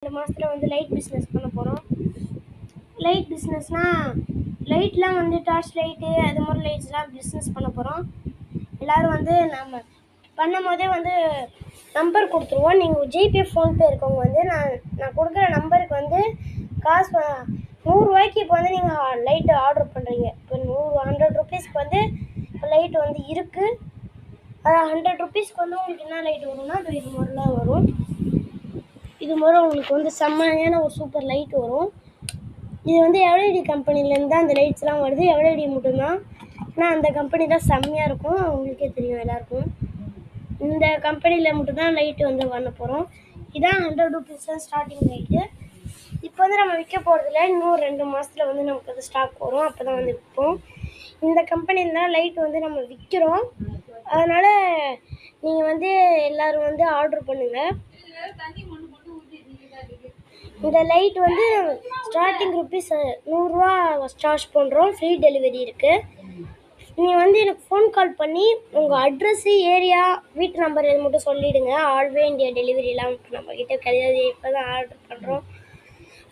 2 மாதத்தில் வந்து light business பண்ண போகிறோம். லைட் பிஸ்னஸ்னால் லைட்லாம் வந்து டார்ச் லைட்டு அது மாதிரி லைட்ஸ்லாம் பிஸ்னஸ் பண்ண போகிறோம். எல்லோரும் வந்து நம்ம பண்ணும் போதே வந்து நம்பர் கொடுத்துருவோம். நீங்கள் ஜிபே ஃபோன்பே இருக்கவங்க வந்து நான் கொடுக்குற நம்பருக்கு வந்து காசு 100 ரூபாய்க்கு இப்போ வந்து நீங்கள் லைட்டு ஆர்டர் பண்ணுறீங்க. இப்போ 100 ருபீஸ்க்கு வந்து இப்போ லைட் வந்து இருக்குது. அது 100 ருபீஸ்க்கு வந்து உங்களுக்கு என்ன லைட் வரும்னா அது இது மாதிரிலாம் வரும். இது மாதிரி உங்களுக்கு வந்து செம்மையான ஒரு சூப்பர் லைட் வரும். இது வந்து எவ்எல்இடி கம்பெனிலேருந்து தான் அந்த லைட்ஸ்லாம் வருது. எவ்எல்இடி மட்டும்தான். ஆனால் அந்த கம்பெனி தான் செம்மையாக இருக்கும். உங்களுக்கே தெரியும் எல்லாருக்கும். இந்த கம்பெனியில் மட்டும்தான் லைட்டு வந்து பண்ண போகிறோம். இதான் 100 ருபீஸ் தான் ஸ்டார்டிங் லைட்டு. இப்போ வந்து நம்ம விற்க போகிறதில்ல. இன்னும் 2 மாதத்தில் வந்து நமக்கு அது ஸ்டாக் வரும். அப்போ தான் வந்து விற்போம். இந்த கம்பெனியில் தான் லைட் வந்து நம்ம விற்கிறோம். அதனால் நீங்கள் வந்து எல்லோரும் வந்து ஆர்டர் பண்ணுங்கள். இந்த லைட் வந்து ஸ்டார்டிங் ருபீஸ் 100 ரூபா சார்ஜ் பண்ணுறோம். ஃப்ரீ டெலிவரி இருக்குது. நீங்கள் வந்து எனக்கு ஃபோன் கால் பண்ணி உங்கள் அட்ரஸ்ஸு, ஏரியா, வீட்டு நம்பர் இது மட்டும் சொல்லிவிடுங்க. ஆல்வே இந்தியா டெலிவரிலாம் நம்மக்கிட்ட கிடையாது. இப்போ தான் ஆர்டர் பண்ணுறோம்.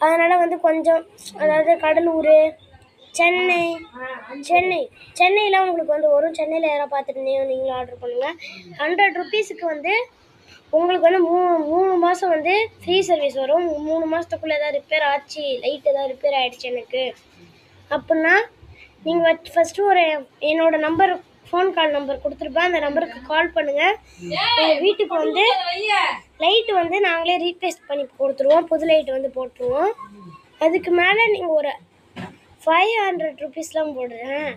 அதனால் வந்து கொஞ்சம் அதாவது கடலூர், சென்னையில் உங்களுக்கு வந்து வரும். சென்னையில் யாராவது பார்த்துட்டு நீங்களும் ஆர்டர் பண்ணுங்கள். 100 ருபீஸுக்கு வந்து உங்களுக்கு வந்து 3 மாதம் வந்து ஃப்ரீ சர்வீஸ் வரும். 3 மாதத்துக்குள்ளே எதாவது ரிப்பேர் ஆச்சு, லைட் எதாவது ரிப்பேர் ஆகிடுச்சு எனக்கு அப்படின்னா நீங்கள் ஃபஸ்ட்டு என்னோடய நம்பர் ஃபோன் கால் நம்பர் கொடுத்துருப்பேன். அந்த நம்பருக்கு கால் பண்ணுங்கள். எங்கள் வீட்டுக்கு வந்து லைட்டு வந்து நாங்களே ரீப்ளேஸ் பண்ணி கொடுத்துருவோம். புது லைட்டு வந்து போட்டுருவோம். அதுக்கு மேலே நீங்கள் ஒரு 500 ருபீஸ்லாம் போடுறேன்.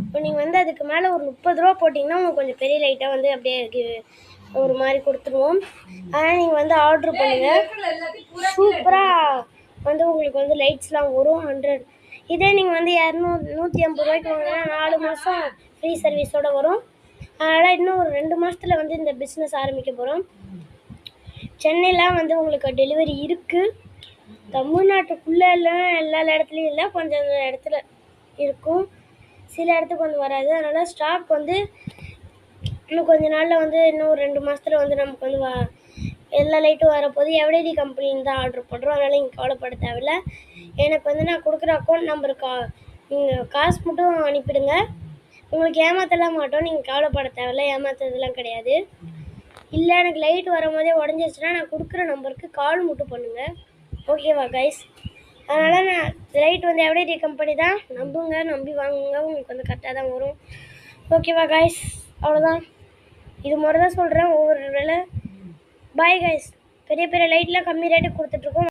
இப்போ நீங்கள் வந்து அதுக்கு மேலே ஒரு 30 ரூபா போட்டிங்கன்னா உங்களுக்கு கொஞ்சம் பெரிய லைட்டாக வந்து அப்படியே ஒரு மாதிரி கொடுத்துருவோம். அதனால் நீங்கள் வந்து ஆர்டர் பண்ணுங்கள். சூப்பராக வந்து உங்களுக்கு வந்து லைட்ஸ்லாம் வரும். 100 இதே நீங்கள் வந்து 150 ரூபாய்க்கு வாங்கினா 4 மாதம் ஃப்ரீ சர்வீஸோடு வரும். அதனால் இன்னும் ஒரு 2 மாதத்தில் வந்து இந்த பிஸ்னஸ் ஆரம்பிக்க போகிறோம். சென்னையில் வந்து உங்களுக்கு டெலிவரி இருக்குது. தமிழ்நாட்டுக்குள்ளே எல்லா இடத்துலையும் இல்லை, கொஞ்சம் இடத்துல இருக்கும். சில இடத்துக்கு வந்து வராது. அதனால் ஸ்டாக் வந்து இன்னும் கொஞ்சம் நாளில் வந்து இன்னும் 2 மாதத்தில் வந்து நமக்கு வந்து எல்லா லைட்டும் வரப்போது. எவ்எல்இடி கம்பெனின்னு தான் ஆர்டர் பண்ணுறோம். அதனால் நீங்கள் கவலைப்பட தேவையில்லை. எனக்கு வந்து நான் கொடுக்குற அக்கௌண்ட் நம்பருக்கு நீங்கள் காசு மட்டும் அனுப்பிடுங்க. உங்களுக்கு ஏமாற்றலாம் மாட்டோம். நீங்கள் கவலைப்பட தேவையில்லை. ஏமாத்துறதுலாம் கிடையாது. இல்லை எனக்கு லைட் வரும்போதே உடஞ்சிருச்சுன்னா நான் கொடுக்குற நம்பருக்கு கால் மட்டும் பண்ணுங்கள். ஓகேவா கைஸ்? அதனால் நான் லைட் வந்து எவ்எல்இடி கம்பெனி தான். நம்பி வாங்குங்க. உங்களுக்கு வந்து கரெக்டாக தான் வரும். ஓகேவா கைஸ்? அவ்வளோதான். இது மாதிரி தான் சொல்கிறேன் ஒவ்வொரு வேளை. Bye guys. பெரிய லைட்லாம் கம்மி ரேட்டுக்கு கொடுத்துட்ருக்கோம்.